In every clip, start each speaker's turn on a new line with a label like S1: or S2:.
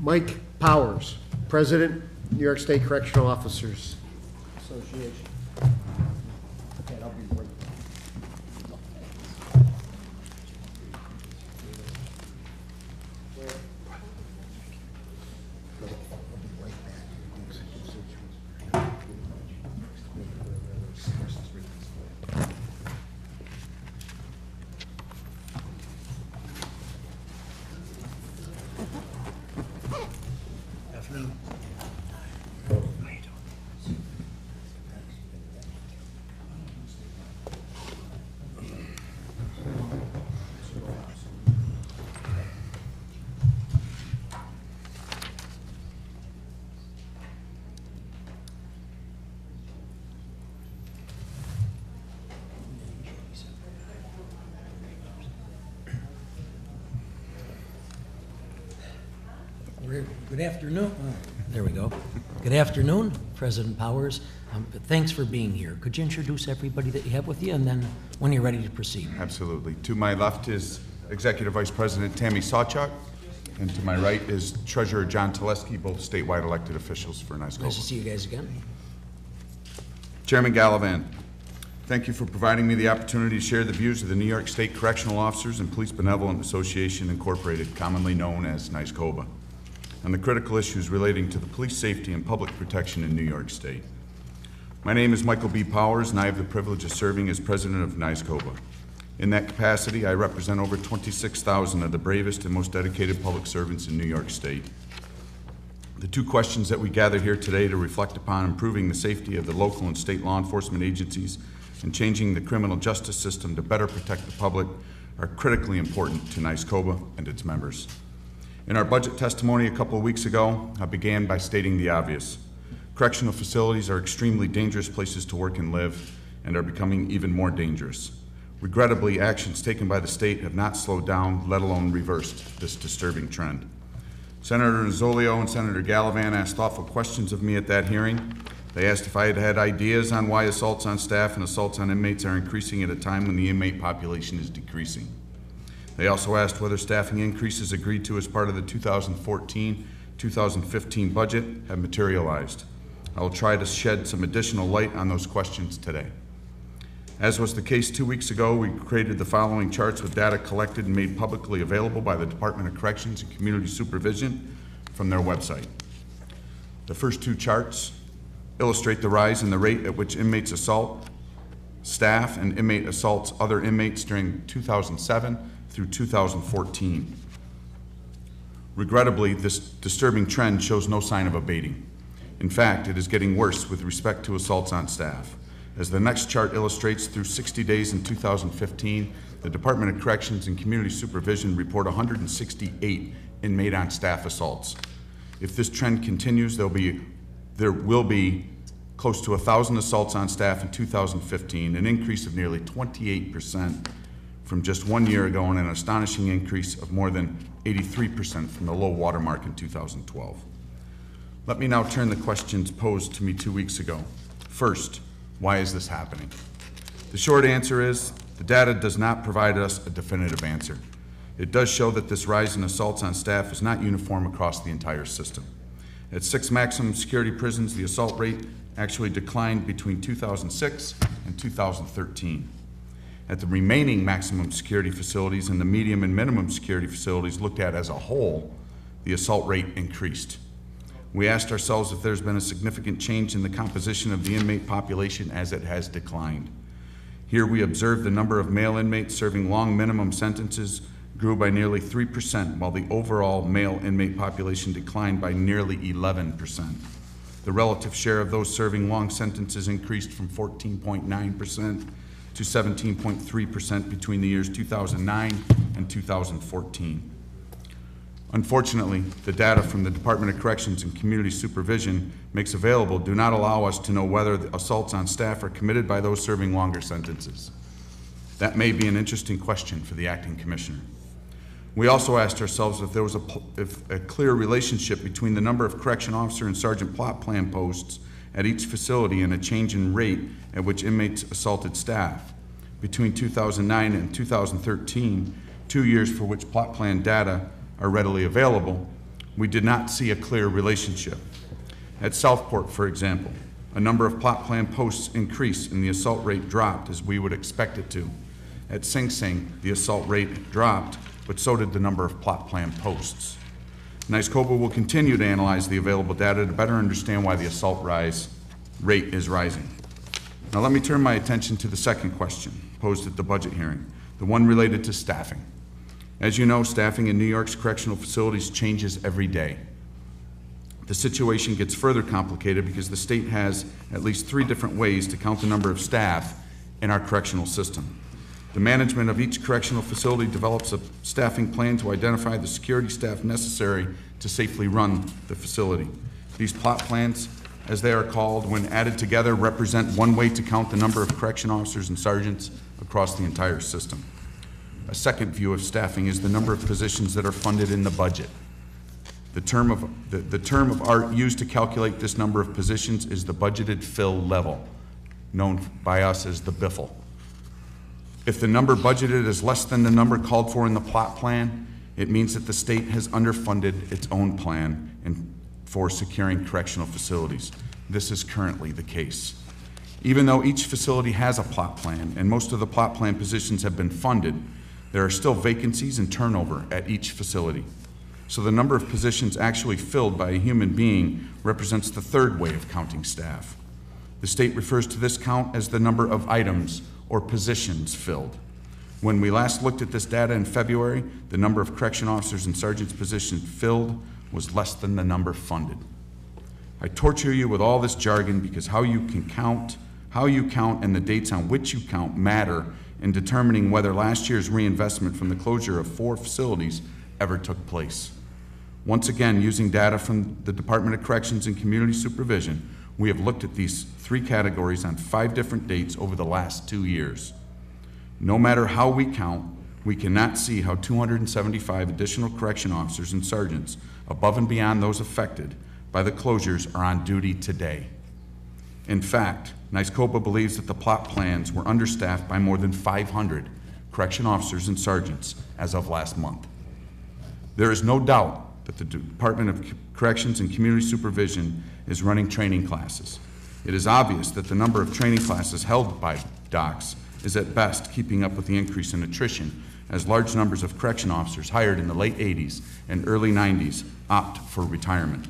S1: Mike Powers, President, New York State Correctional Officers Association. Okay, I'll be right back.
S2: Afternoon. Good afternoon. There we go. Good afternoon, President Powers. Thanks for being here. Could you introduce everybody that you have with you, and then when you're ready to proceed?
S3: Absolutely. To my left is Executive Vice President Tammy Sawchuk, and to my right is Treasurer John Teleski, both statewide elected officials for NYSCOBA.
S2: Nice to see you guys again.
S3: Chairman Gallivan, thank you for providing me the opportunity to share the views of the New York State Correctional Officers and Police Benevolent Association Incorporated, commonly known as NYSCOBA, on the critical issues relating to the police safety and public protection in New York State. My name is Michael B. Powers, and I have the privilege of serving as president of NYSCOBA. In that capacity, I represent over 26,000 of the bravest and most dedicated public servants in New York State. The two questions that we gather here today to reflect upon improving the safety of the local and state law enforcement agencies and changing the criminal justice system to better protect the public are critically important to NYSCOBA and its members. In our budget testimony a couple of weeks ago, I began by stating the obvious. Correctional facilities are extremely dangerous places to work and live and are becoming even more dangerous. Regrettably, actions taken by the state have not slowed down, let alone reversed, this disturbing trend. Senator Nozzolio and Senator Gallivan asked thoughtful questions of me at that hearing. They asked if I had had ideas on why assaults on staff and assaults on inmates are increasing at a time when the inmate population is decreasing. They also asked whether staffing increases agreed to as part of the 2014-2015 budget have materialized. I will try to shed some additional light on those questions today. As was the case 2 weeks ago, we created the following charts with data collected and made publicly available by the Department of Corrections and Community Supervision from their website. The first two charts illustrate the rise in the rate at which inmates assault staff and inmate assaults other inmates during 2007 through 2014. Regrettably, this disturbing trend shows no sign of abating. In fact, it is getting worse with respect to assaults on staff. As the next chart illustrates, through 60 days in 2015, the Department of Corrections and Community Supervision report 168 inmate on staff assaults. If this trend continues, there will be close to 1,000 assaults on staff in 2015, an increase of nearly 28% from just 1 year ago, and an astonishing increase of more than 83% from the low water mark in 2012. Let me now turn the questions posed to me 2 weeks ago. First, why is this happening? The short answer is the data does not provide us a definitive answer. It does show that this rise in assaults on staff is not uniform across the entire system. At 6 maximum security prisons, the assault rate actually declined between 2006 and 2013. At the remaining maximum security facilities and the medium and minimum security facilities looked at as a whole, the assault rate increased. We asked ourselves if there's been a significant change in the composition of the inmate population as it has declined. Here we observed the number of male inmates serving long minimum sentences grew by nearly 3%, while the overall male inmate population declined by nearly 11%. The relative share of those serving long sentences increased from 14.9% to 17.3% between the years 2009 and 2014. Unfortunately, the data from the Department of Corrections and Community Supervision makes available do not allow us to know whether the assaults on staff are committed by those serving longer sentences. That may be an interesting question for the acting commissioner. We also asked ourselves if there was a clear relationship between the number of correction officer and sergeant plot plan posts at each facility and a change in rate at which inmates assaulted staff. Between 2009 and 2013, 2 years for which plot plan data are readily available, we did not see a clear relationship. At Southport, for example, a number of plot plan posts increased and the assault rate dropped as we would expect it to. At Sing Sing, the assault rate dropped, but so did the number of plot plan posts. NYSCOBA will continue to analyze the available data to better understand why the assault rate is rising. Now let me turn my attention to the second question posed at the budget hearing, the one related to staffing. As you know, staffing in New York's correctional facilities changes every day. The situation gets further complicated because the state has at least 3 different ways to count the number of staff in our correctional system. The management of each correctional facility develops a staffing plan to identify the security staff necessary to safely run the facility. These plot plans, as they are called, when added together, represent one way to count the number of correction officers and sergeants across the entire system. A second view of staffing is the number of positions that are funded in the budget. The term of art used to calculate this number of positions is the budgeted fill level, known by us as the BIFL. If the number budgeted is less than the number called for in the plot plan, it means that the state has underfunded its own plan for securing correctional facilities. This is currently the case. Even though each facility has a plot plan and most of the plot plan positions have been funded, there are still vacancies and turnover at each facility. So the number of positions actually filled by a human being represents the third way of counting staff. The state refers to this count as the number of items or positions filled. When we last looked at this data in February, the number of correction officers and sergeants positions filled was less than the number funded. I torture you with all this jargon because how you count and the dates on which you count matter in determining whether last year's reinvestment from the closure of 4 facilities ever took place. Once again, using data from the Department of Corrections and Community Supervision, we have looked at these 3 categories on 5 different dates over the last 2 years. No matter how we count, we cannot see how 275 additional correction officers and sergeants, above and beyond those affected by the closures, are on duty today. In fact, NYSCOBA believes that the plot plans were understaffed by more than 500 correction officers and sergeants as of last month. There is no doubt that the Department of Corrections and Community Supervision is running training classes. It is obvious that the number of training classes held by docs is at best keeping up with the increase in attrition, as large numbers of correction officers hired in the late 80s and early 90s opt for retirement.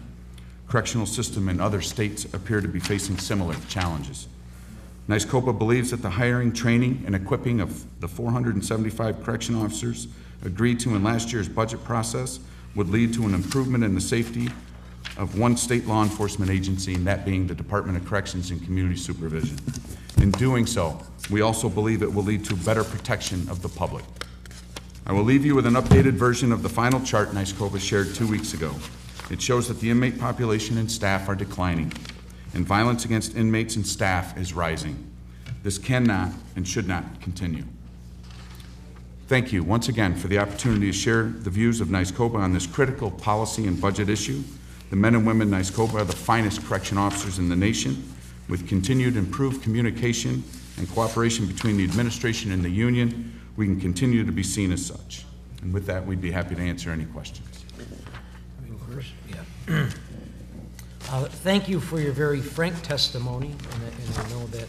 S3: Correctional system in other states appear to be facing similar challenges. NYSCOBA believes that the hiring, training, and equipping of the 475 correction officers agreed to in last year's budget process would lead to an improvement in the safety of one state law enforcement agency, and that being the Department of Corrections and Community Supervision. In doing so, we also believe it will lead to better protection of the public. I will leave you with an updated version of the final chart NYSCOBA shared 2 weeks ago. It shows that the inmate population and staff are declining, and violence against inmates and staff is rising. This cannot and should not continue. Thank you once again for the opportunity to share the views of NYSCOBA on this critical policy and budget issue. The men and women NYSCOBA are the finest correction officers in the nation. With continued improved communication and cooperation between the administration and the union, we can continue to be seen as such. And with that, we'd be happy to answer any questions.
S2: Yeah. Thank you for your very frank testimony, and I know that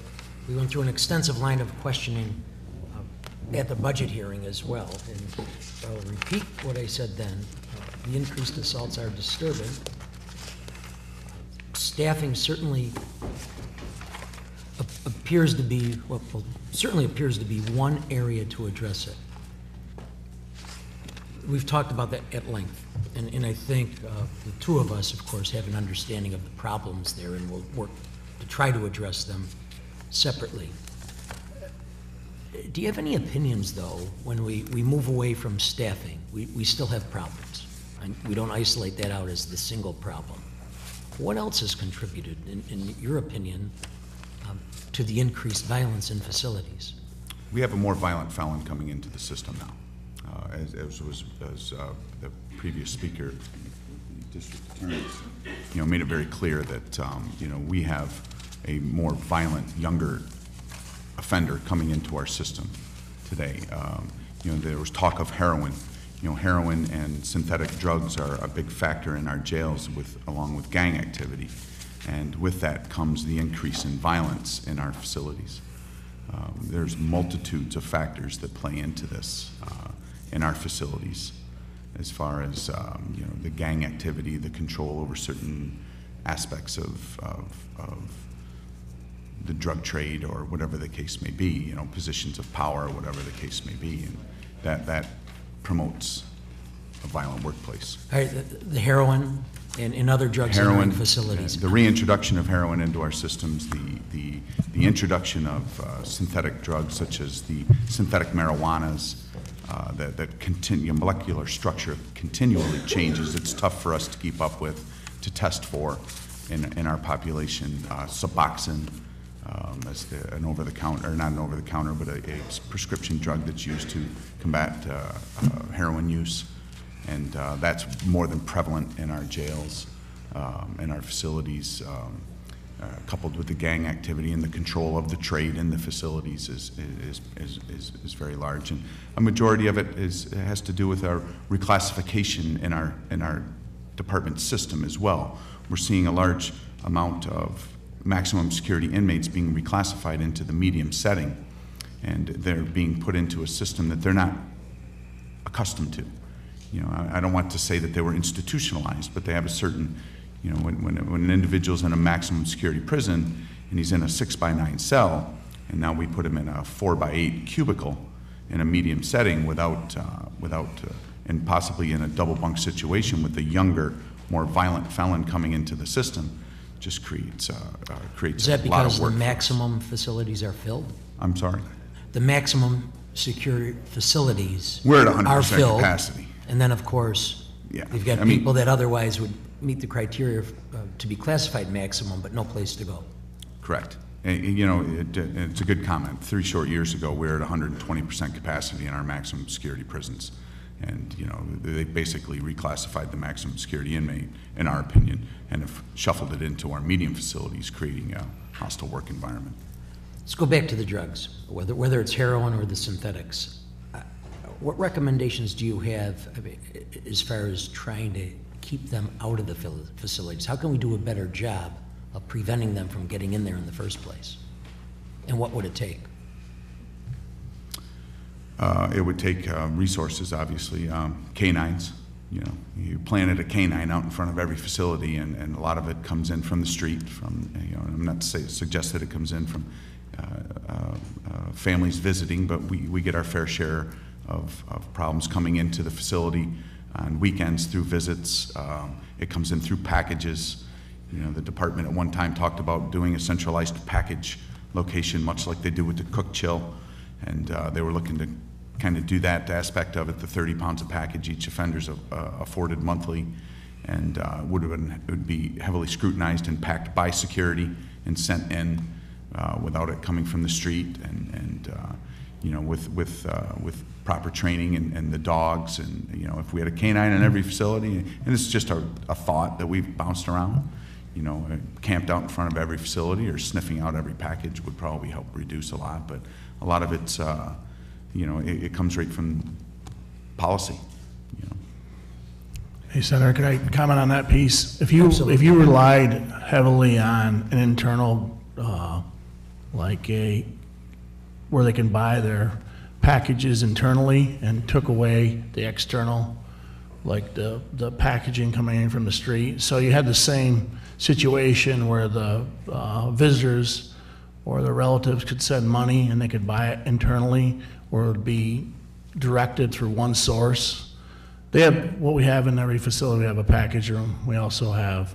S2: we went through an extensive line of questioning at the budget hearing as well. And I'll repeat what I said then. The increased assaults are disturbing. Staffing certainly appears to be, well, certainly appears to be one area to address it. We've talked about that at length, and I think the two of us, of course, have an understanding of the problems there, and we'll work to try to address them separately. Do you have any opinions, though, when we move away from staffing? We still have problems. And we don't isolate that out as the single problem. What else has contributed, in your opinion, to the increased violence in facilities?
S3: We have a more violent felon coming into the system now. As the previous speaker, district attorneys, made it very clear that we have a more violent, younger offender coming into our system today. There was talk of heroin, heroin and synthetic drugs are a big factor in our jails, along with gang activity. And with that comes the increase in violence in our facilities. There's multitudes of factors that play into this in our facilities, as far as the gang activity, the control over certain aspects of the drug trade, or whatever the case may be, positions of power, whatever the case may be, and that promotes a violent workplace.
S2: All right, the heroin and other drugs in our facilities.
S3: The reintroduction of heroin into our systems, the introduction of synthetic drugs such as the synthetic marijuanas, that continue, molecular structure continually changes. It's tough for us to keep up with, to test for in our population. Suboxone, as an over-the-counter, or not an over-the-counter, but a prescription drug that's used to combat heroin use. And that's more than prevalent in our jails, in our facilities, coupled with the gang activity and the control of the trade in the facilities is very large. And a majority of it has to do with our reclassification in our department system as well. We're seeing a large amount of maximum security inmates being reclassified into the medium setting, and they're being put into a system that they're not accustomed to. I don't want to say that they were institutionalized, but they have a certain, when an individual's in a maximum security prison and he's in a 6x9 cell, and now we put him in a 4x8 cubicle in a medium setting and possibly in a double bunk situation with a younger, more violent felon coming into the system, just creates
S2: Is
S3: a
S2: that
S3: lot of
S2: because the
S3: work.
S2: maximum facilities are filled?
S3: I'm sorry?
S2: The maximum security facilities
S3: We're at
S2: are
S3: 100%
S2: filled.
S3: capacity.
S2: And then, of course,
S3: Yeah.
S2: we've got
S3: I mean-
S2: people that otherwise would meet the criteria to be classified maximum, but no place to go.
S3: Correct. And, it's a good comment. 3 short years ago, we were at 120% capacity in our maximum security prisons. And, they basically reclassified the maximum security inmate, in our opinion, and have shuffled it into our medium facilities, creating a hostile work environment.
S2: Let's go back to the drugs, whether it's heroin or the synthetics. What recommendations do you have as far as trying to keep them out of the facilities? How can we do a better job of preventing them from getting in there in the first place? And what would it take?
S3: It would take resources, obviously, canines. You planted a canine out in front of every facility, and a lot of it comes in from the street. I'm not to suggest that it comes in from families visiting, but we get our fair share of problems coming into the facility on weekends through visits. It comes in through packages. The department at one time talked about doing a centralized package location, much like they do with the Cook Chill, and they were looking to kind of do that aspect of it, the 30 pounds a package each offender's afforded monthly, and it would be heavily scrutinized and packed by security and sent in without it coming from the street, and with proper training and the dogs, and if we had a canine in every facility, and it's just a thought that we've bounced around, camped out in front of every facility or sniffing out every package would probably help reduce a lot, but a lot of it's it comes right from policy.
S4: Hey, Senator, could I comment on that piece? If you
S2: Absolutely.
S4: relied heavily on an internal, where they can buy their packages internally and took away the external, like the packaging coming in from the street, so you had the same situation where the visitors or the relatives could send money and they could buy it internally, or it would be directed through one source. They have, what we have in every facility, we have a package room. We also have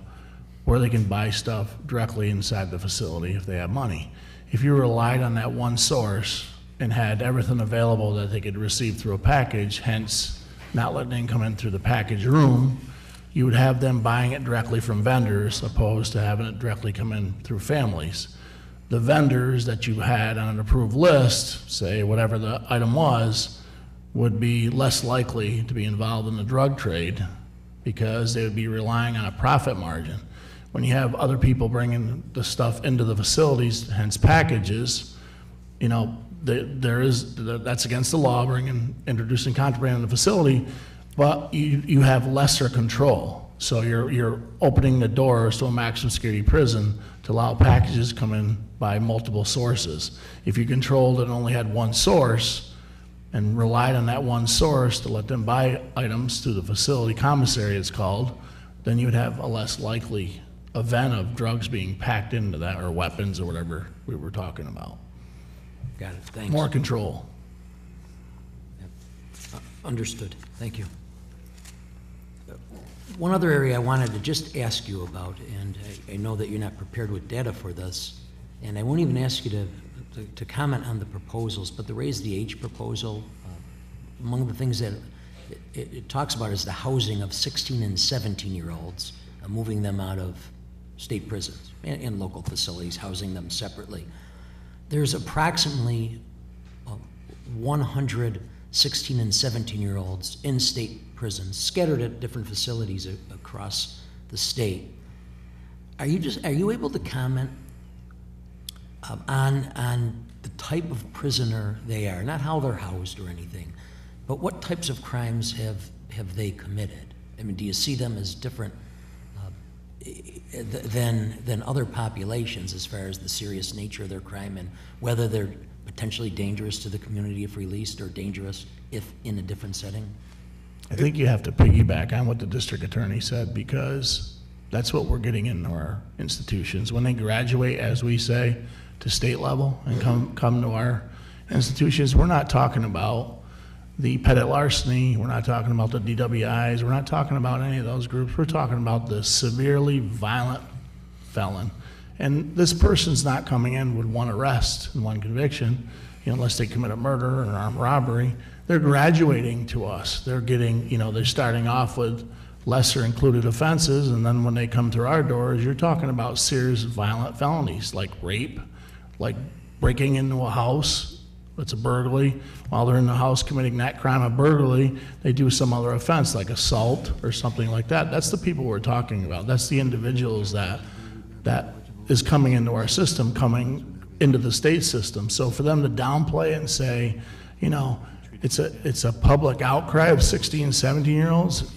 S4: where they can buy stuff directly inside the facility if they have money. If you relied on that one source and had everything available that they could receive through a package, hence not letting it come in through the package room, you would have them buying it directly from vendors opposed to having it directly come in through families. The vendors that you had on an approved list, say whatever the item was, would be less likely to be involved in the drug trade because they would be relying on a profit margin. When you have other people bringing the stuff into the facilities, hence packages, that's against the law, introducing contraband in the facility, but you have lesser control. So you're opening the doors to a maximum security prison to allow packages to come in by multiple sources. If you controlled and only had one source and relied on that one source to let them buy items through the facility, commissary it's called, then you'd have a less likely event of drugs being packed into that, or weapons, or whatever we were talking about.
S2: Got it, thanks.
S4: More control.
S2: Understood, thank you. One other area I wanted to just ask you about, and I know that you're not prepared with data for this, and I won't even ask you to comment on the proposals, but the raise the age proposal, among the things that it talks about is the housing of 16 and 17-year-olds, moving them out of state prisons and local facilities, housing them separately. There's approximately 100 16 and 17-year-olds in state prisons, scattered at different facilities across the state. Are you able to comment on the type of prisoner they are, not how they're housed or anything, but what types of crimes have they committed? I mean, do you see them as different than other populations as far as the serious nature of their crime and whether they're potentially dangerous to the community if released or dangerous if in a different setting?
S4: I think you have to piggyback on what the district attorney said, because that's what we're getting into our institutions. When they graduate, as we say, to state level and come to our institutions, we're not talking about the petit larceny, we're not talking about the DWIs, we're not talking about any of those groups, we're talking about the severely violent felon. And this person's not coming in with one arrest and one conviction, unless they commit a murder or an armed robbery. They're graduating to us. They're getting, they're starting off with lesser included offenses, and then when they come through our doors, you're talking about serious violent felonies like rape, like breaking into a house. It's a burglary. While they're in the house committing that crime of burglary, they do some other offense like assault or something like that. That's the people we're talking about. That's the individuals that is coming into our system, coming into the state system. So for them to downplay it and say, it's a public outcry of 16 and 17-year-olds,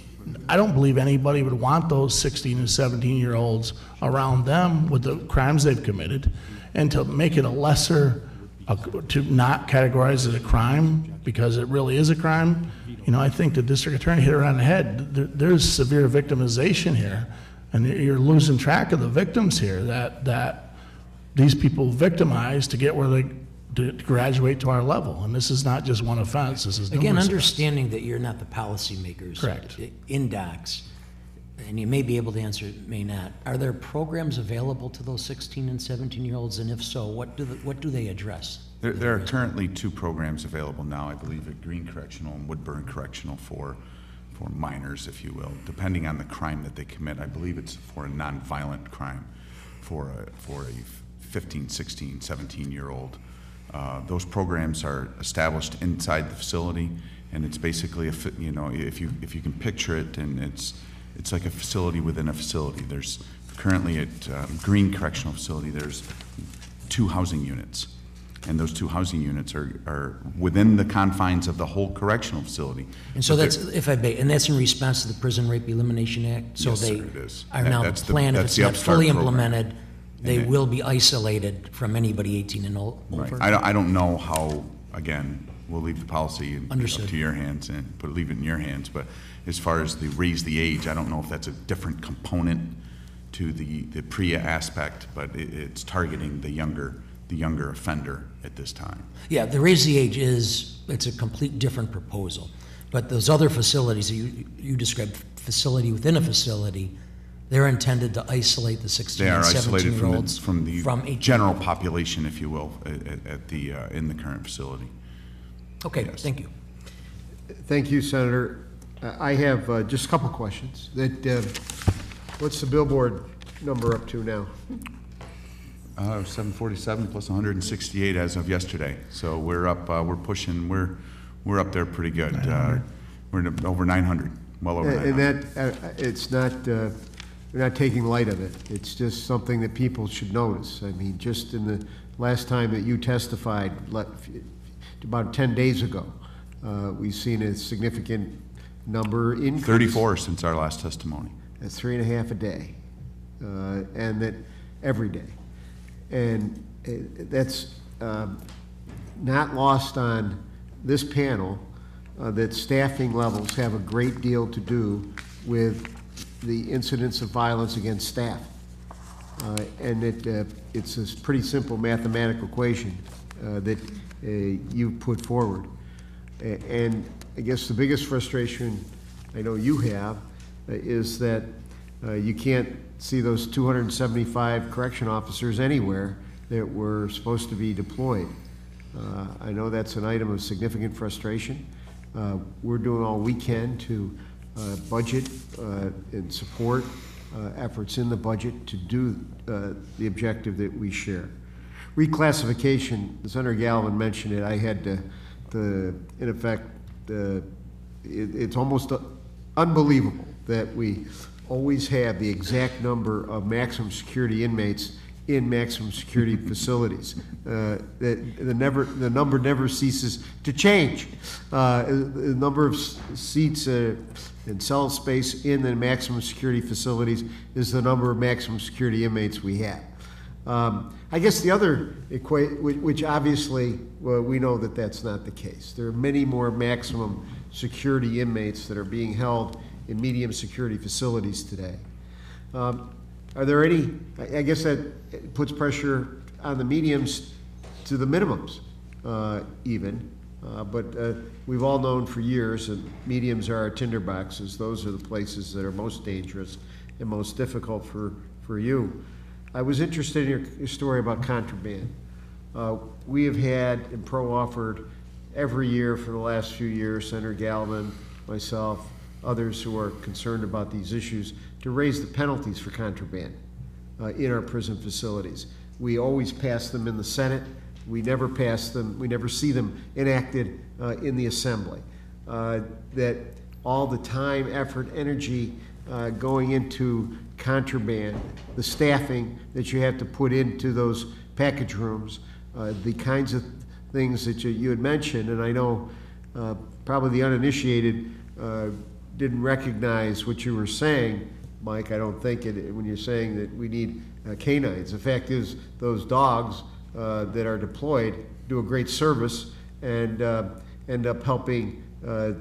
S4: I don't believe anybody would want those 16 and 17-year-olds around them with the crimes they've committed, and to make it a lesser, to not categorize it a crime because it really is a crime. I think the district attorney hit it on the head. There's severe victimization here, and you're losing track of the victims here that these people victimize to get where they to graduate to our level. And this is not just one offense. This is
S2: again,
S4: numerous
S2: understanding
S4: offenses.
S2: that you're not the policymakers.
S4: Correct.
S2: In DOCS, and you may be able to answer, may not. Are there programs available to those 16 and 17-year-olds, and if so, what do they address?
S3: There are currently 2 programs available now, I believe, at Green Correctional and Woodburn Correctional for minors, if you will, depending on the crime that they commit. I believe it's for a nonviolent crime for a 15, 16, 17-year-old. Those programs are established inside the facility, and it's basically if you can picture it, and it's like a facility within a facility. There's currently at Green Correctional Facility, there's 2 housing units, and those 2 housing units are within the confines of the whole correctional facility.
S2: And so that's, if I may, and that's in response to the Prison Rape Elimination Act? So
S3: Yes,
S2: they
S3: sir, it is.
S2: are now
S3: That's the-
S2: planned, if
S3: that's
S2: it's
S3: the
S2: not
S3: Upstart
S2: fully
S3: program.
S2: implemented, they
S3: And it-
S2: will be isolated from anybody 18 and over?
S3: Right. I don't know how, again, we'll leave the policy up
S2: Understood.
S3: to your hands and leave it in your hands, but as far as the raise the age, I don't know if that's a different component to the PREA aspect, but it's targeting the younger offender at this time.
S2: Yeah, the raise the age it's a complete different proposal. But those other facilities, you described facility within a facility, they're intended to isolate the 16
S3: They are
S2: and
S3: isolated
S2: 17-year-olds
S3: from the
S2: 18.
S3: general population, if you will, in the current facility.
S2: Okay,
S3: Yes.
S2: thank you.
S1: Thank you, Senator. I have just a couple questions. What's the billboard number up to now?
S3: 747 plus 168 as of yesterday. So we're up. We're pushing. We're up there pretty good. We're over 900. Well over 900.
S1: And that it's not. We're not taking light of it. It's just something that people should notice. I mean, just in the last time that you testified, about 10 days ago, we've seen a significant number increase.
S3: 34 since our last testimony.
S1: That's 3.5 a day, and that every day. And that's not lost on this panel, that staffing levels have a great deal to do with the incidence of violence against staff. And it's a pretty simple mathematical equation that you put forward. And I guess the biggest frustration I know you have is that you can't see those 275 correction officers anywhere that were supposed to be deployed. I know that's an item of significant frustration. We're doing all we can to budget and support efforts in the budget to do the objective that we share. Reclassification, Senator Galvin mentioned it. I had to in effect, it's almost unbelievable that we always have the exact number of maximum security inmates in maximum security facilities. The number never ceases to change. The number of seats and cell space in the maximum security facilities is the number of maximum security inmates we have. I guess the other which obviously, well, we know that that's not the case. There are many more maximum security inmates that are being held in medium security facilities today. Are there any, I guess that puts pressure on the mediums to the minimums even, but we've all known for years that mediums are our tinderboxes. Those are the places that are most dangerous and most difficult for you. I was interested in your story about contraband. We have had, and PRO offered every year for the last few years, Senator Galvin, myself, others who are concerned about these issues, to raise the penalties for contraband in our prison facilities. We always pass them in the Senate. We never pass them, we never see them enacted in the Assembly. That all the time, effort, energy going into contraband, the staffing that you have to put into those package rooms, the kinds of things that you had mentioned, and I know probably the uninitiated didn't recognize what you were saying, Mike. I don't think when you're saying that we need canines. The fact is those dogs that are deployed do a great service and end up helping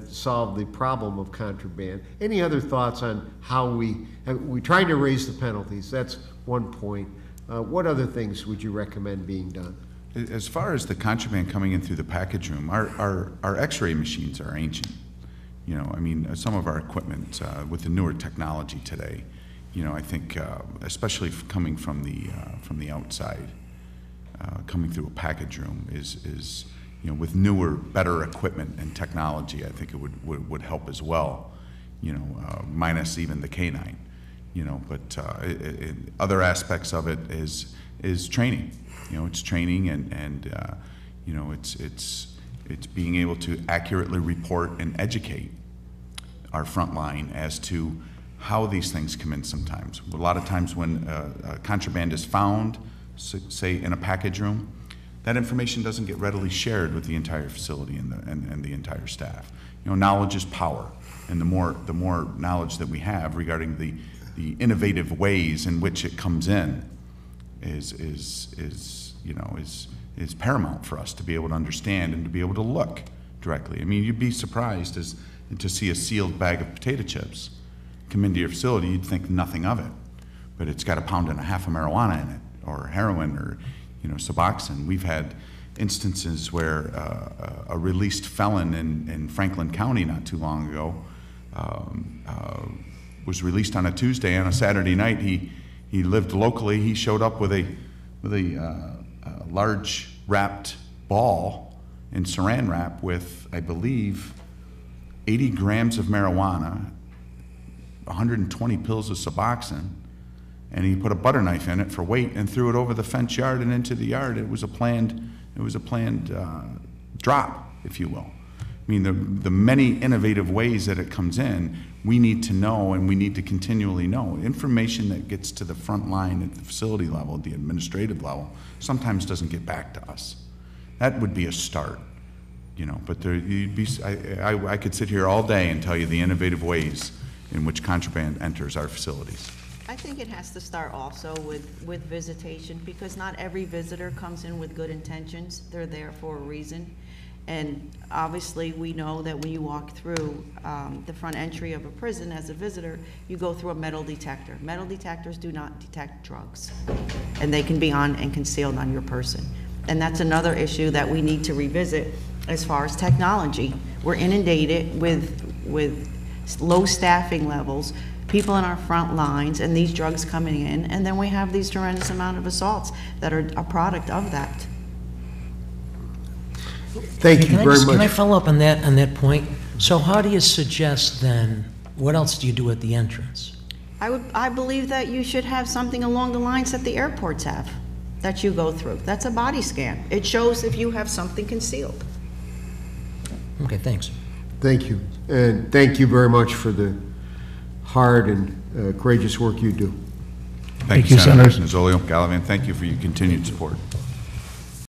S1: solve the problem of contraband. Any other thoughts on how we're trying to raise the penalties? That's one point. What other things would you recommend being done?
S3: As far as the contraband coming in through the package room, our x-ray machines are ancient. You know, I mean, some of our equipment with the newer technology today, you know, I think especially coming from the outside, coming through a package room is you know, with newer, better equipment and technology, I think it would help as well, you know, minus even the canine, you know, but other aspects of it is training. You know, it's training and you know, it's being able to accurately report and educate our front line as to how these things come in sometimes. A lot of times when contraband is found, say in a package room, that information doesn't get readily shared with the entire facility and the entire staff. You know, knowledge is power, and the more knowledge that we have regarding the innovative ways in which it comes in is paramount for us to be able to understand and to be able to look directly. I mean, you'd be surprised to see a sealed bag of potato chips come into your facility. You'd think nothing of it, but it's got 1.5 pounds of marijuana in it, or heroin, or you know, Suboxone. We've had instances where a released felon in Franklin County not too long ago was released on a Tuesday. On a Saturday night, he lived locally. He showed up with a large wrapped ball in saran wrap with, I believe, 80 grams of marijuana, 120 pills of Suboxone, and he put a butter knife in it for weight and threw it over the fence yard and into the yard. It was a planned drop, if you will. I mean, the many innovative ways that it comes in, we need to know, and we need to continually know. Information that gets to the front line at the facility level, at the administrative level, sometimes doesn't get back to us. That would be a start. you know, but there, you'd be, I could sit here all day and tell you the innovative ways in which contraband enters our facilities.
S5: I think it has to start also with visitation, because not every visitor comes in with good intentions. They're there for a reason. And obviously, we know that when you walk through the front entry of a prison as a visitor, you go through a metal detector. Metal detectors do not detect drugs, and they can be on and concealed on your person. And that's another issue that we need to revisit as far as technology. We're inundated with low staffing levels, people in our front lines, and these drugs coming in, and then we have these tremendous amount of assaults that are a product of that.
S1: Thank you very
S2: Can I
S1: much.
S2: follow up on that point? So how do you suggest then, what else do you do at the entrance?
S5: I believe that you should have something along the lines that the airports have, that you go through. That's a body scan. It shows if you have something concealed.
S2: Okay, thanks.
S1: Thank you. And thank you very much for the hard and courageous work you do.
S3: Thank
S4: you,
S3: Senator
S4: Senators.
S3: Nozzolio, Gallivan, thank you for your continued support.